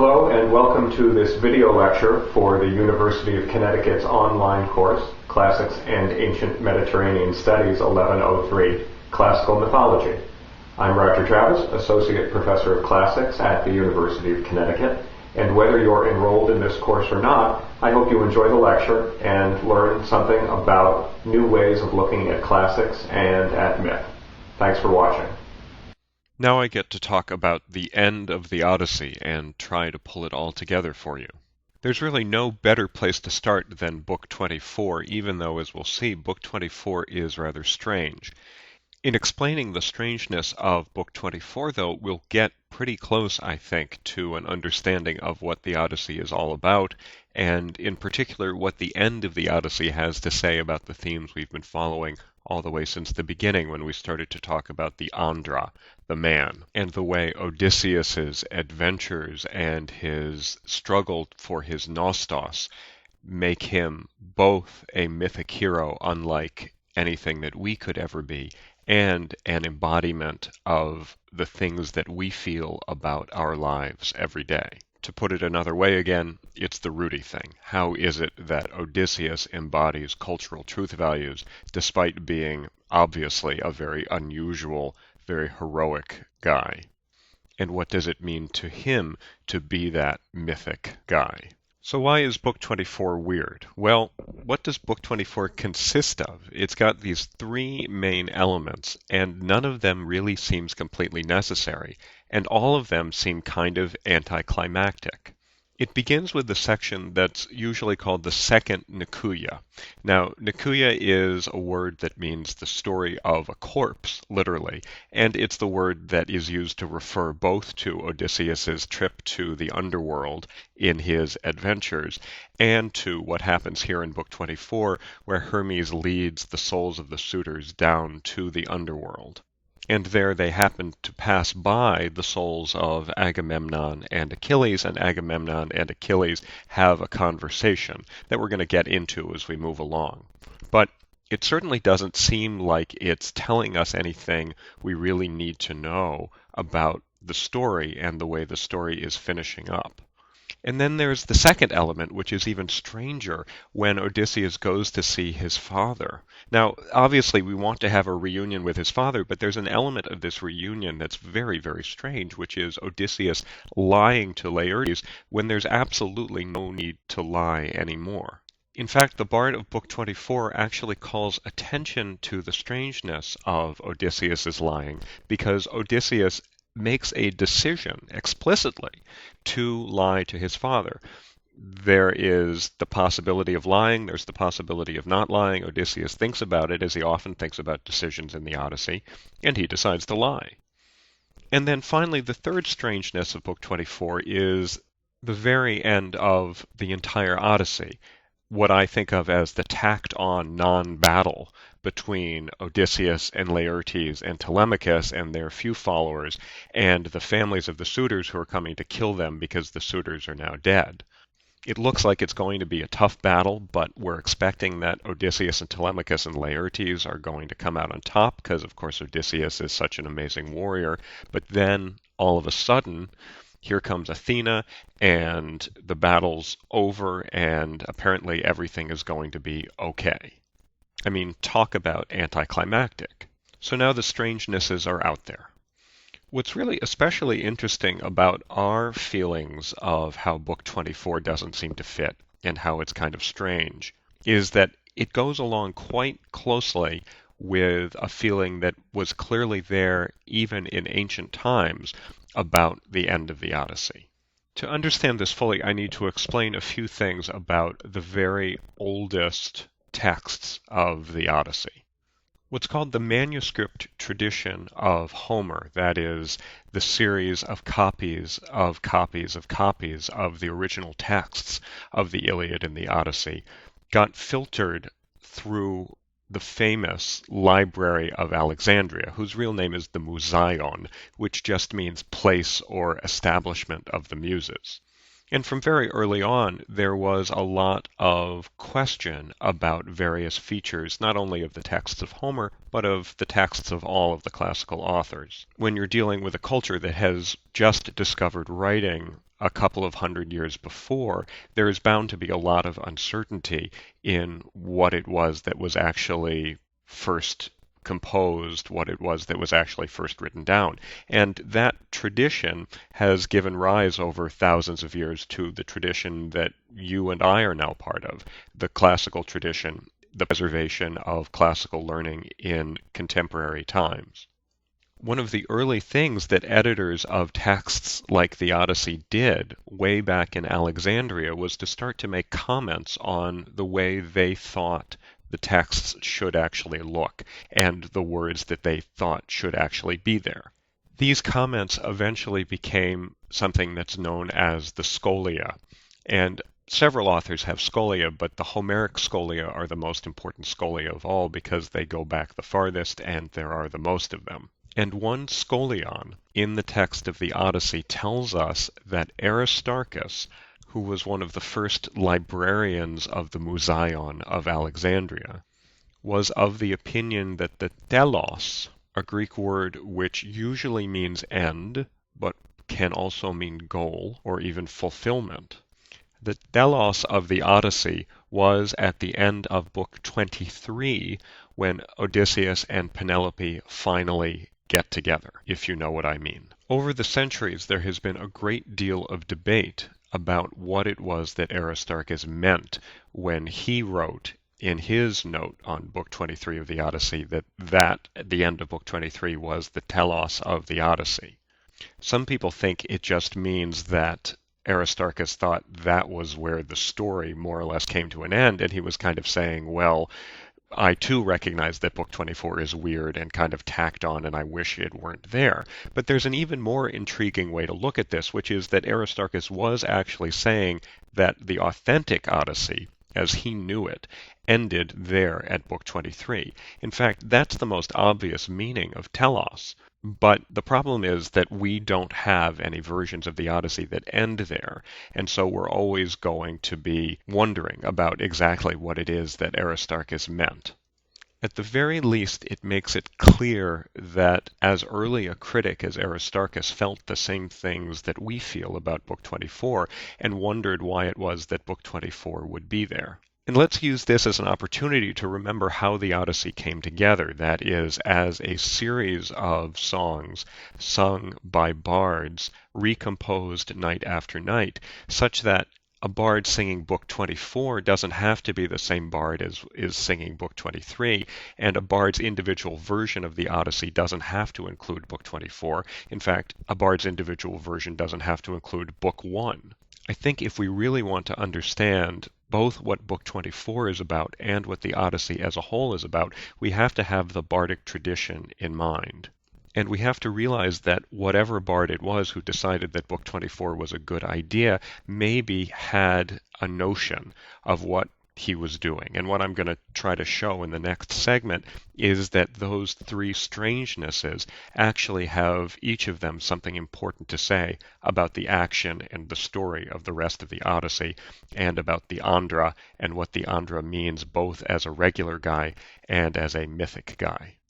Hello and welcome to this video lecture for the University of Connecticut's online course, Classics and Ancient Mediterranean Studies 1103, Classical Mythology. I'm Roger Travis, Associate Professor of Classics at the University of Connecticut, and whether you're enrolled in this course or not, I hope you enjoy the lecture and learn something about new ways of looking at classics and at myth. Thanks for watching. Now I get to talk about the end of the Odyssey and try to pull it all together for you. There's really no better place to start than Book 24, even though, as we'll see, Book 24 is rather strange. In explaining the strangeness of Book 24, though, we'll get pretty close, I think, to an understanding of what the Odyssey is all about, and in particular what the end of the Odyssey has to say about the themes we've been following all the way since the beginning when we started to talk about the Andra, the man, and the way Odysseus's adventures and his struggle for his Nostos make him both a mythic hero unlike anything that we could ever be, and an embodiment of the things that we feel about our lives every day. To put it another way again, it's the Rudy thing. How is it that Odysseus embodies cultural truth values despite being obviously a very unusual, very heroic guy? And what does it mean to him to be that mythic guy? So why is Book 24 weird? Well, what does Book 24 consist of? It's got these three main elements, and none of them really seems completely necessary, and all of them seem kind of anticlimactic. It begins with the section that's usually called the second Nikuya. Now, Nikuya is a word that means the story of a corpse, literally, and it's the word that is used to refer both to Odysseus's trip to the underworld in his adventures and to what happens here in Book 24, where Hermes leads the souls of the suitors down to the underworld. And there they happen to pass by the souls of Agamemnon and Achilles, and Agamemnon and Achilles have a conversation that we're going to get into as we move along. But it certainly doesn't seem like it's telling us anything we really need to know about the story and the way the story is finishing up. And then there's the second element, which is even stranger, when Odysseus goes to see his father. Now, obviously, we want to have a reunion with his father, but there's an element of this reunion that's very, very strange, which is Odysseus lying to Laertes when there's absolutely no need to lie anymore. In fact, the bard of Book 24 actually calls attention to the strangeness of Odysseus's lying, because Odysseus makes a decision explicitly to lie to his father. There is the possibility of lying, there's the possibility of not lying. Odysseus thinks about it, as he often thinks about decisions in the Odyssey, and he decides to lie. And then finally, the third strangeness of Book 24 is the very end of the entire Odyssey, what I think of as the tacked-on non-battle between Odysseus and Laertes and Telemachus and their few followers and the families of the suitors who are coming to kill them because the suitors are now dead. It looks like it's going to be a tough battle, but we're expecting that Odysseus and Telemachus and Laertes are going to come out on top because, of course, Odysseus is such an amazing warrior. But then, all of a sudden, here comes Athena, and the battle's over, and apparently everything is going to be okay. I mean, talk about anticlimactic. So now the strangenesses are out there. What's really especially interesting about our feelings of how Book 24 doesn't seem to fit and how it's kind of strange is that it goes along quite closely with a feeling that was clearly there even in ancient times about the end of the Odyssey. To understand this fully, I need to explain a few things about the very oldest texts of the Odyssey. What's called the Manuscript tradition of Homer, that is, the series of copies of copies of copies of the original texts of the Iliad and the Odyssey, got filtered through the famous Library of Alexandria, whose real name is the Museion, which just means place or establishment of the Muses. And from very early on, there was a lot of question about various features, not only of the texts of Homer, but of the texts of all of the classical authors. When you're dealing with a culture that has just discovered writing a couple of hundred years before, there is bound to be a lot of uncertainty in what it was that was actually first composed, what it was that was actually first written down. And that tradition has given rise over thousands of years to the tradition that you and I are now part of, the classical tradition, the preservation of classical learning in contemporary times. One of the early things that editors of texts like the Odyssey did way back in Alexandria was to start to make comments on the way they thought the texts should actually look and the words that they thought should actually be there. These comments eventually became something that's known as the scholia, and several authors have scholia, but the Homeric scholia are the most important scholia of all because they go back the farthest and there are the most of them. And one scholion in the text of the Odyssey tells us that Aristarchus, who was one of the first librarians of the Museion of Alexandria, was of the opinion that the telos, a Greek word which usually means end, but can also mean goal or even fulfillment, the telos of the Odyssey was at the end of Book 23 when Odysseus and Penelope finally get together, if you know what I mean. Over the centuries, there has been a great deal of debate about what it was that Aristarchus meant when he wrote in his note on Book 23 of the Odyssey that at the end of Book 23 was the telos of the Odyssey. Some people think it just means that Aristarchus thought that was where the story more or less came to an end, and he was kind of saying, well, I too recognize that Book 24 is weird and kind of tacked on, and I wish it weren't there. But there's an even more intriguing way to look at this, which is that Aristarchus was actually saying that the authentic Odyssey, as he knew it, ended there at Book 23. In fact, that's the most obvious meaning of telos. But the problem is that we don't have any versions of the Odyssey that end there, and so we're always going to be wondering about exactly what it is that Aristarchus meant. At the very least, it makes it clear that as early a critic as Aristarchus felt the same things that we feel about Book 24 and wondered why it was that Book 24 would be there. And let's use this as an opportunity to remember how the Odyssey came together, that is, as a series of songs sung by bards, recomposed night after night, such that a bard singing Book 24 doesn't have to be the same bard as is singing Book 23, and a bard's individual version of the Odyssey doesn't have to include Book 24. In fact, a bard's individual version doesn't have to include Book 1. I think if we really want to understand both what Book 24 is about and what the Odyssey as a whole is about, we have to have the bardic tradition in mind. And we have to realize that whatever bard it was who decided that Book 24 was a good idea maybe had a notion of what he was doing. And what I'm going to try to show in the next segment is that those three strangenesses actually have each of them something important to say about the action and the story of the rest of the Odyssey, and about the Andra and what the Andra means both as a regular guy and as a mythic guy.